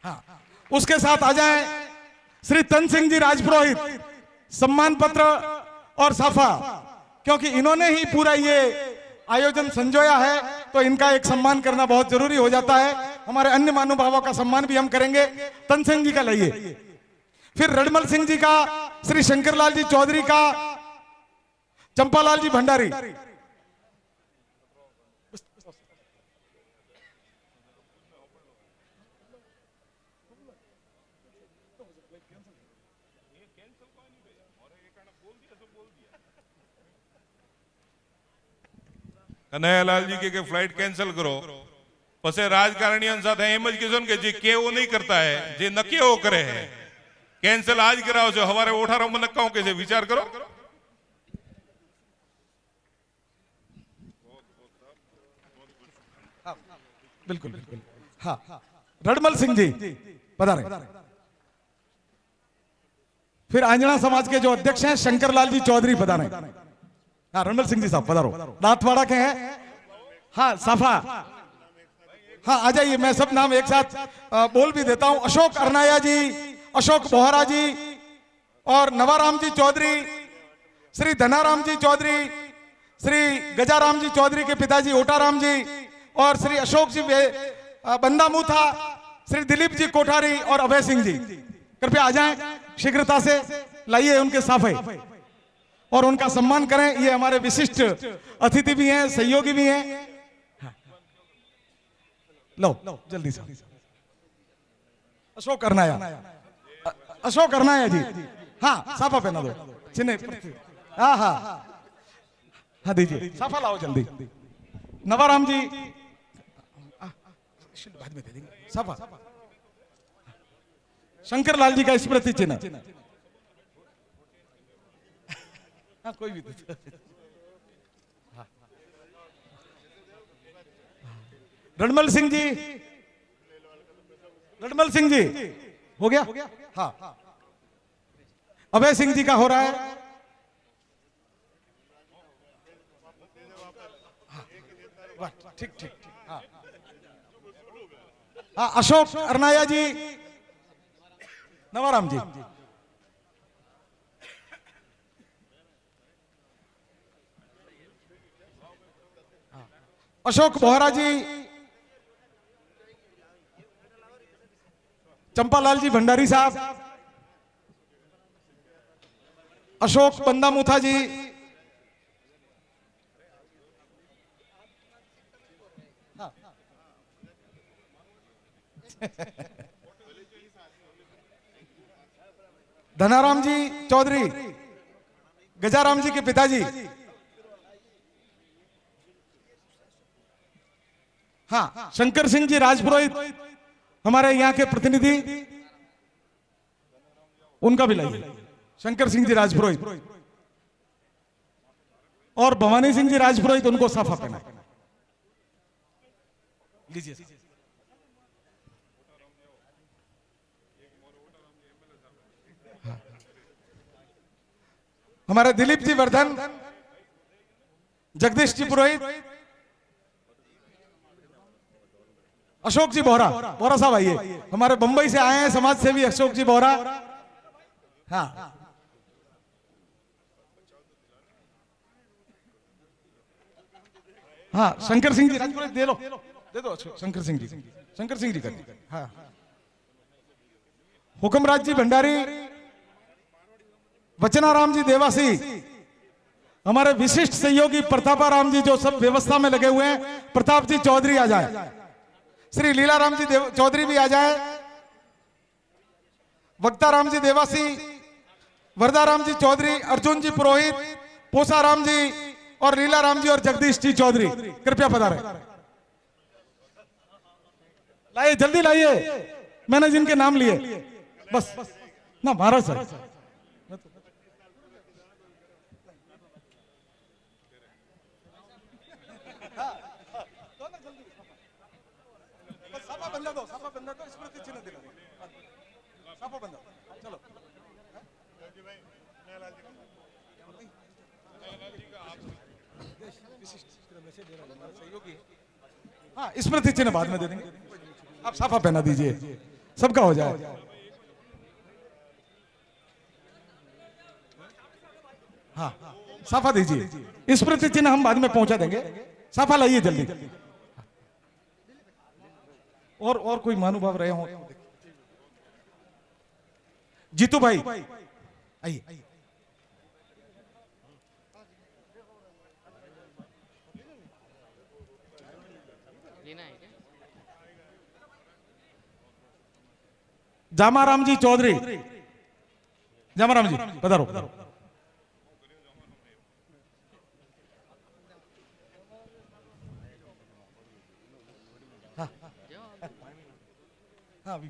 हाँ, उसके साथ आ जाएं श्री तन सिंह जी राजपुरोहित, सम्मान पत्र और साफा, क्योंकि इन्होंने ही पूरा ये आयोजन संजोया है, तो इनका एक सम्मान करना बहुत जरूरी हो जाता है। हमारे अन्य महानुभावों का सम्मान भी हम करेंगे। तन सिंह जी का लाइए, फिर रडमल सिंह जी का, श्री शंकरलाल जी चौधरी का, चंपालाल जी भंडारी। કનૈયાલાલ जी के फ्लाइट कैंसल करो, पसे राजकारणियों साथ एम ज कीधो कि जे केवो नहीं करता है, जे न केवो करे है, कैंसल आज कराओ जो हमारे 18 में नकाओ के विचार करो। बिल्कुल बिल्कुल। हाँ, रडमल सिंह जी पधारे। फिर आंजना समाज के जो अध्यक्ष हैं शंकरलाल जी चौधरी पधारे। हाँ, रडमल सिंह जी साहब पधारो, रातवाड़ा के हैं। हाँ, साफा। हाँ, आ जाइए, मैं सब नाम एक साथ बोल भी देता हूं। अशोक अरनाया जी, अशोक बोहरा जी और नवाराम जी चौधरी, श्री धनाराम जी चौधरी, श्री गजाराम जी चौधरी के पिताजी ओटाराम जी और श्री अशोक जी बंदामूथा, श्री दिलीप जी कोठारी और अभय सिंह जी, कृपया आ जाएं शीघ्रता से। लाइए उनके साफे और उनका सम्मान करें। ये हमारे विशिष्ट अतिथि भी हैं, सहयोगी भी हैं। लो जल्दी से। अशोक अरनाया, अशोक अरनाया जी। हाँ, साफा पहना दो, चिन्ह। हाँ हाँ हाँ, दीजिए साफा, लाओ जल्दी। नवाराम जी बाद में दे देंगे साफा। शंकरलाल जी का स्मृति चिन्ह। हाँ, कोई भी हाँ। रणमल सिंह जी, रणमल सिंह जी हो गया। हाँ, अभय सिंह जी का हो रहा है। ठीक ठीक। हाँ हाँ, अशोक अरनाया जी, नवाराम जी। अशोक बोहरा जी, चंपालाल जी भंडारी साहब, अशोक बंदामूथा जी, धनाराम जी चौधरी, गजाराम जी के पिताजी। हाँ, शंकर सिंह जी राजपुरोहित हमारे यहाँ के प्रतिनिधि, उनका भी लाइए। शंकर सिंह जी राजपुरोहित और भवानी सिंह जी राजपुरोहित, उनको साफा पहना लीजिए। हमारे दिलीप जी वर्धन, जगदीश जी पुरोहित, अशोक जी बोहरा। बोहरा साहब आइए, हमारे बंबई से आए हैं समाज सेवी अशोक जी बोहरा। हाँ, हाँ, शंकर सिंह जी राजपुरोहित दे लो, दे दो। शंकर सिंह जी, शंकर सिंह जी कर। हाँ, हुक्मराज जी भंडारी, वचनाराम जी देवासी, हमारे विशिष्ट सहयोगी प्रतापाराम जी जो सब व्यवस्था में लगे हुए हैं। प्रताप जी चौधरी आ जाए, श्री लीलाराम जी चौधरी भी आ जाए, वक्ताराम जी देवासी, वरदाराम जी चौधरी, अर्जुन जी पुरोहित, पोसाराम जी और लीलाराम जी और जगदीश जी चौधरी, कृपया पधारें। लाइए, जल्दी लाइए, मैंने जिनके नाम लिए बस ना, महाराज सर। बंदा दो, साफा बंदा दो, स्मृति चिन्ह दिला दो। साफा बंदा, चलो। हाँ, स्मृति चिन्ह बाद में दे देंगे, आप साफा पहना दीजिए। सबका हो जाए। हाँ साफा दीजिए, स्मृति चिन्ह हम बाद में पहुंचा देंगे। साफा लाइए जल्दी। और कोई महानुभाव रहे हो? जीतू भाई आइए। जामाराम जी चौधरी, जामाराम जी पधारो। हाँ अभी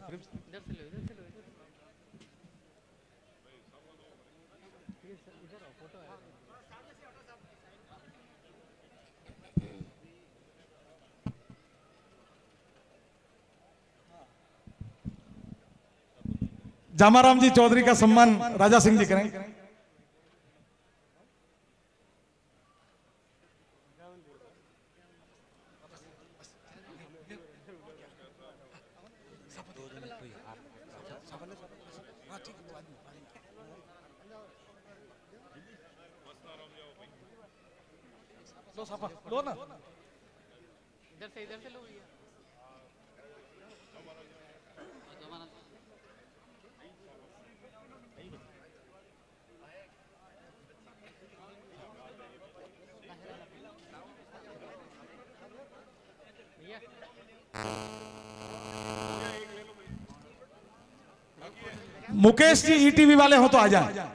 जामाराम जी चौधरी का सम्मान राजा सिंह जी करें। लो ना, इधर से लो भैया। मुकेश जी ईटीवी वाले हो तो आ जाए।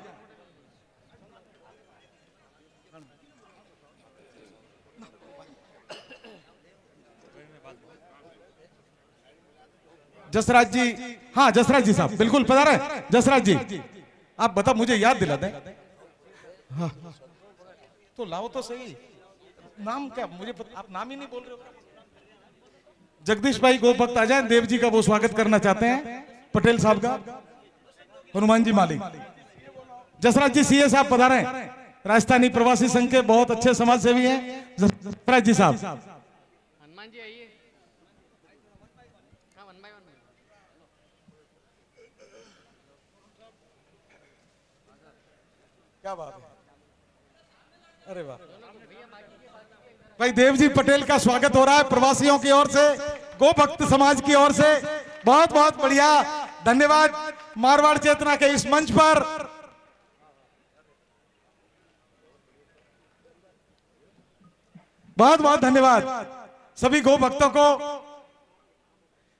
जसराज जी, हाँ जसराज जी साहब बिल्कुल पधारे। जसराज जी आप बता, मुझे याद दिला दें। हाँ तो लाओ तो सही। नाम क्या मुझे आप नाम ही नहीं बोल रहे हो। जगदीश भाई गो भक्त आ जाए, देव जी का वो स्वागत करना चाहते हैं, पटेल साहब का, हनुमान जी मालिक। जसराज जी सीए साहब पधारे, राजस्थानी प्रवासी संघ के बहुत अच्छे समाज सेवी हैं जसराज जी साहब। हनुमान जी आइए। क्या बात है, अरे वाह भाई। देव जी पटेल का स्वागत हो रहा है प्रवासियों की ओर से, गो भक्त समाज की ओर से। बहुत बहुत बढ़िया, धन्यवाद मारवाड़ चेतना के इस मंच पर। बहुत बहुत धन्यवाद सभी गो भक्तों को।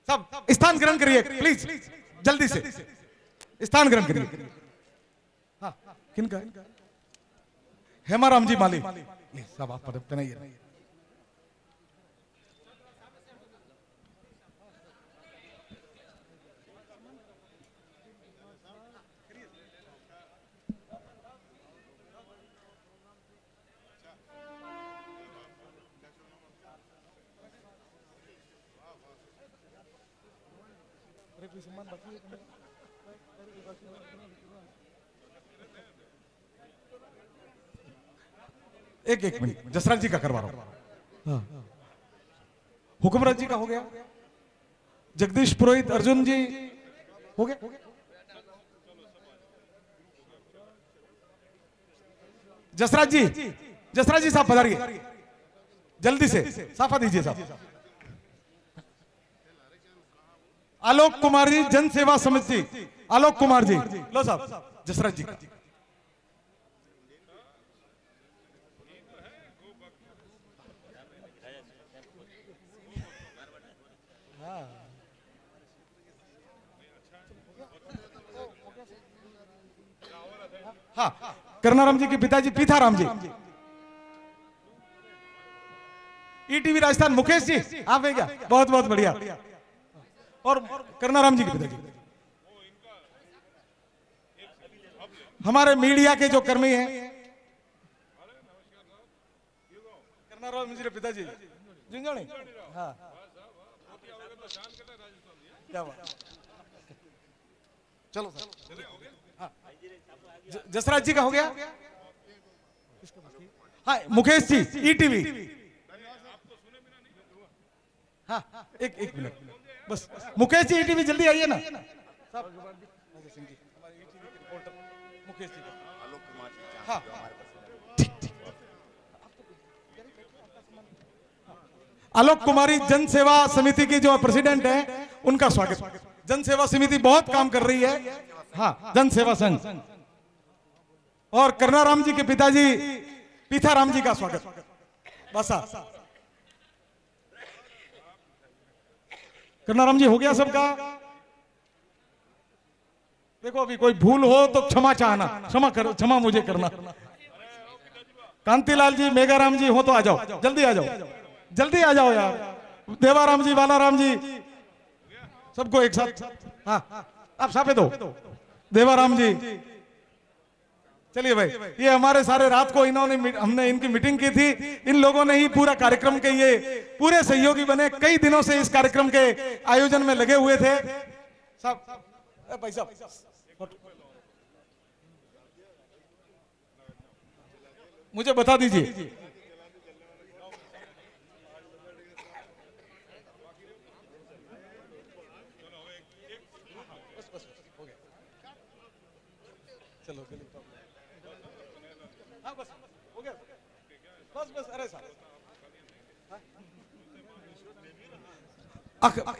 सब स्थान ग्रहण करिए प्लीज, जल्दी से स्थान ग्रहण करिए। हाँ किनका? हेमाराम जी माली सब आप पर नहीं है। एक मिनट, जसराज जी का करवा रहा हूं। हुक्मराज जी का हो गया, जगदीश पुरोहित अर्जुन जी हो गया। जसराज जी साहब पधारिए जल्दी से, साफा दीजिए साहब। आलोक कुमार जी जन सेवा समिति, आलोक कुमार जी लो साहब। जसराज जी हाँ, करनाराम जी के पिताजी पीथाराम जी। ईटीवी राजस्थान मुकेश जी आप है क्या? बहुत बहुत बढ़िया। और करनाराम जी के पिताजी हमारे मीडिया के जो कर्मी हैं, करनाराम जी के पिताजी जिंजोनी। हाँ क्या बात, चलो सर। हाँ जसराज जी का हो गया। हाँ मुकेश जी ईटीवी। हाँ एक मिनट बस। मुकेश जी ईटीवी जल्दी आइए ना। मुकेश जी हाँ आलोक कुमारी जन सेवा समिति की जो प्रेसिडेंट है उनका स्वागत। जन सेवा समिति बहुत काम कर रही है। हाँ जन सेवा संघ और करनाराम जी के पिताजी पीथाराम जी का स्वागत। बसा करनाराम जी हो गया सबका। देखो अभी कोई भूल हो तो क्षमा चाहना, क्षमा मुझे करना। कांतिलाल जी मेघाराम जी हो तो आ जाओ, जल्दी आ जाओ, जल्दी आ जाओ यार। देवाराम जी बालाराम जी सबको एक साथ। हाँ आप साफे दो। देवाराम जी चलिए भाई, ये हमारे सारे रात को हमने इनकी मीटिंग की थी। इन लोगों ने ही पूरा कार्यक्रम के ये पूरे सहयोगी बने, कई दिनों से इस कार्यक्रम के आयोजन में लगे हुए थे। भाई साहब मुझे बता दीजिए। चलो हाँ बस हो गया बस अरे साहब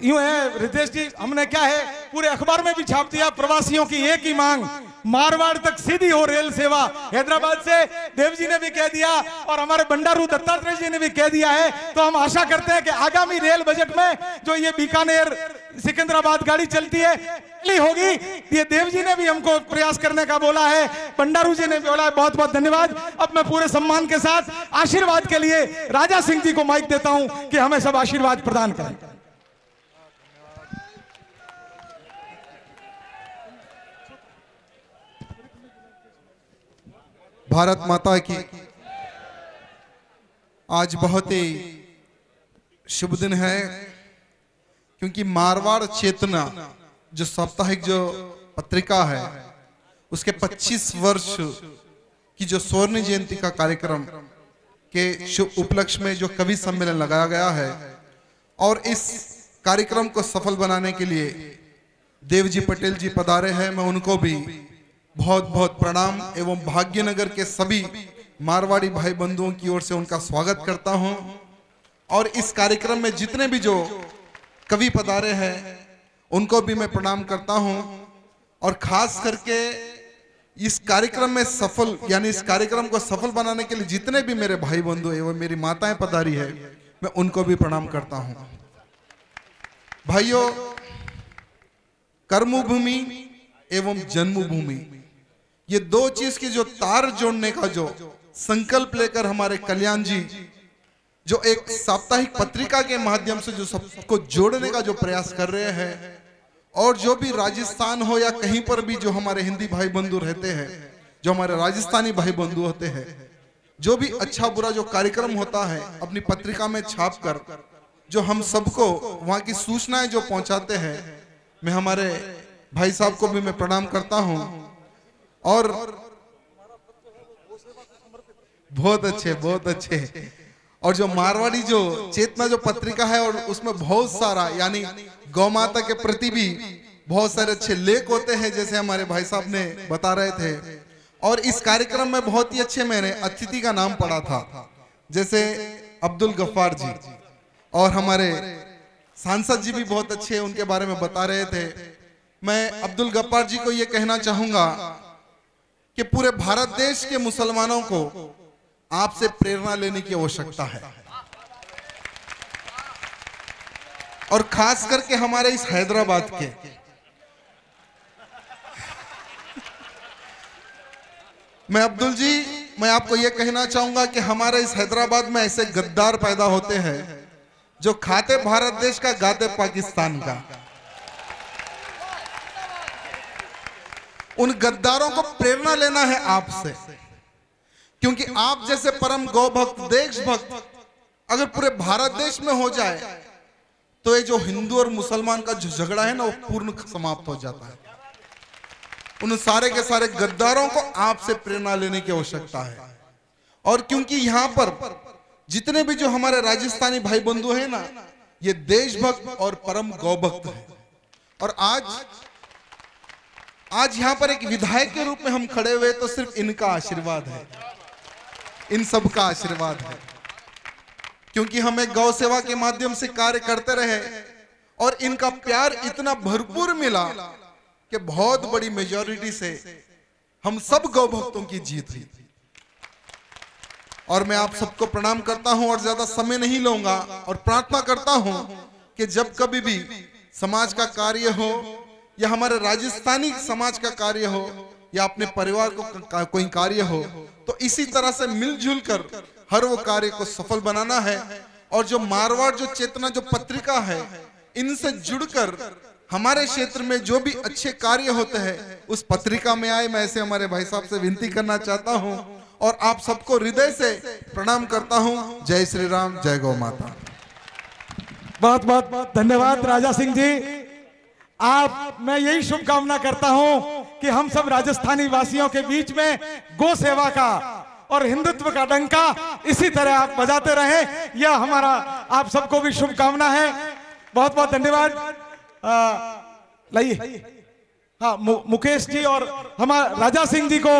यूं है रितेश जी, हमने क्या है पूरे अखबार में भी छाप दिया। प्रवासियों की एक ही मांग, मारवाड़ तक सीधी हो रेल सेवा। हैदराबाद से देव जी ने भी कह दिया और हमारे बंडारू दत्तात्रेय जी ने भी कह दिया है। तो हम आशा करते हैं कि आगामी रेल बजट में जो ये बीकानेर सिकंदराबाद गाड़ी चलती है होगी। ये देव जी ने भी हमको प्रयास करने का बोला है, बंडारू जी ने भी बोला है। बहुत बहुत धन्यवाद। अब मैं पूरे सम्मान के साथ आशीर्वाद के लिए राजा सिंह जी को माइक देता हूं कि हमें सब आशीर्वाद प्रदान करें। भारत माता की आज बहुत ही शुभ दिन है, क्योंकि मारवाड़ चेतना जो साप्ताहिक जो पत्रिका है उसके 25 वर्ष की जो स्वर्ण जयंती का कार्यक्रम के शुभ उपलक्ष्य में जो कवि सम्मेलन लगाया गया है, और इस कार्यक्रम को सफल बनाने के लिए देवजी पटेल जी पधारे हैं। मैं उनको भी बहुत बहुत प्रणाम एवं भाग्यनगर के सभी मारवाड़ी भाई बंधुओं की ओर से उनका स्वागत करता हूं। और इस कार्यक्रम में जितने भी जो कवि पधारे हैं उनको भी मैं प्रणाम करता हूं। और खास करके इस कार्यक्रम में सफल यानी इस कार्यक्रम को सफल बनाने के लिए जितने भी मेरे भाई बंधु एवं मेरी माताएं पधारी है, मैं उनको भी प्रणाम करता हूं। भाइयों, कर्मभूमि एवं जन्मभूमि, ये दो चीज की जो तार जोड़ने का जो संकल्प लेकर हमारे कल्याण जी जो एक साप्ताहिक पत्रिका के माध्यम से जो सबको जोड़ने का जो प्रयास कर रहे हैं, और जो भी राजस्थान हो या कहीं पर भी जो हमारे हिंदी भाई बंधु रहते हैं, जो हमारे राजस्थानी भाई बंधु होते हैं, जो भी अच्छा बुरा जो कार्यक्रम होता है अपनी पत्रिका में छाप कर जो हम सबको वहां की सूचनाएं जो पहुंचाते हैं, मैं हमारे भाई साहब को भी मैं प्रणाम करता हूं। और बहुत अच्छे और जो मारवाड़ी जो चेतना जो पत्रिका है, और उसमें बहुत सारा यानी गौ माता के प्रति भी बहुत सारे अच्छे लेख होते हैं, जैसे हमारे भाई साहब ने बता रहे थे। और इस कार्यक्रम में बहुत ही अच्छे मैंने अतिथि का नाम पढ़ा था, जैसे अब्दुल गफ्फार जी, और हमारे सांसद जी भी बहुत अच्छे उनके बारे में बता रहे थे। मैं अब्दुल गफ्फार जी को यह कहना चाहूंगा कि पूरे भारत देश के मुसलमानों को आपसे प्रेरणा लेने की आवश्यकता है, और खास करके हमारे इस हैदराबाद के मैं अब्दुल जी, मैं आपको यह कहना चाहूंगा कि हमारे इस हैदराबाद में ऐसे गद्दार पैदा होते हैं जो खाते भारत देश का गाते पाकिस्तान का। उन गद्दारों को प्रेरणा लेना है आपसे, क्योंकि आप जैसे परम गौ भक्त देशभक्त अगर पूरे भारत देश में हो जाए तो ये जो हिंदू और मुसलमान का जो झगड़ा है ना, वो पूर्ण समाप्त हो जाता है। उन सारे के सारे गद्दारों को आपसे प्रेरणा लेने की आवश्यकता है। और क्योंकि यहां पर जितने भी जो हमारे राजस्थानी भाई बंधु हैं ना, ये देशभक्त और परम गौभक्त है। और आज यहां पर एक विधायक के रूप में हम खड़े हुए तो सिर्फ इनका आशीर्वाद है, इन सब का आशीर्वाद है, क्योंकि हमें गौ सेवा के माध्यम से कार्य करते रहे और इनका प्यार इतना भरपूर मिला कि बहुत बड़ी मेजॉरिटी से हम सब गौ भक्तों की जीत हुई। और मैं आप सबको प्रणाम करता हूं और ज्यादा समय नहीं लूंगा और प्रार्थना करता हूं कि जब कभी भी समाज का कार्य हो या हमारे राजस्थानी समाज का कार्य हो या अपने परिवार को कोई कार्य हो, तो इसी तरह से मिलजुल कर हर वो कार्य को सफल बनाना है। और जो मारवाड़ जो चेतना जो पत्रिका है, इनसे जुड़कर हमारे क्षेत्र में जो भी अच्छे कार्य होते हैं उस पत्रिका में आए। मैं ऐसे हमारे भाई साहब से विनती करना चाहता हूं और आप सबको हृदय से प्रणाम करता हूं। जय श्री राम, जय गौ माता। बहुत बहुत धन्यवाद राजा सिंह जी। मैं यही शुभकामना करता हूं कि हम सब राजस्थानी वासियों के बीच में गो सेवा का और हिंदुत्व का डंका इसी तरह आप बजाते रहें, यह हमारा आप सबको भी शुभकामना है। बहुत बहुत धन्यवाद। लाइए हाँ, मुकेश जी और हमारे राजा सिंह जी को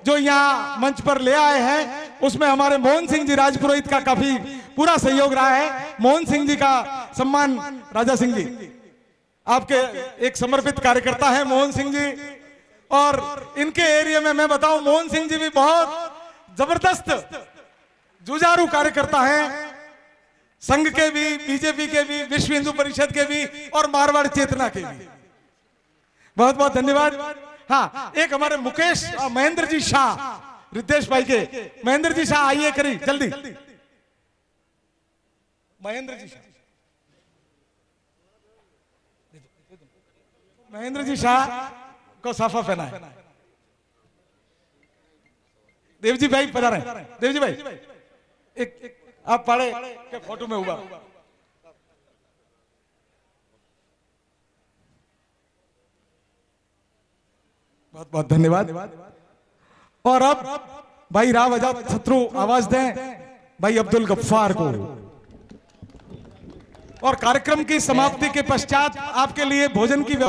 जो यहाँ मंच पर ले आए हैं, उसमें हमारे मोहन सिंह जी राजपुरोहित का काफी पूरा सहयोग रहा है। मोहन सिंह जी का सम्मान, राजा सिंह जी आपके एक समर्पित कार्यकर्ता है मोहन सिंह जी। और इनके एरिया में मैं बताऊं, मोहन सिंह जी भी बहुत जबरदस्त जुझारू कार्यकर्ता हैं, संघ के भी, बीजेपी के भी, विश्व हिंदू परिषद के भी और मारवाड़ चेतना के भी। बहुत बहुत धन्यवाद। हाँ, एक हमारे मुकेश महेंद्र जी शाह, रितेश भाई के महेंद्र जी शाह, आइए करी जल्दी। महेंद्र जी शाह, महेंद्र जी शाह को साफा पहना है। देवजी भाई पधारे। देवजी भाई एक आप पढ़े के फोटो में हुआ। बहुत बहुत धन्यवाद। और अब भाई राव आजाद शत्रु आवाज दें भाई अब्दुल गफ्फार को। और कार्यक्रम की समाप्ति के पश्चात आपके लिए भोजन की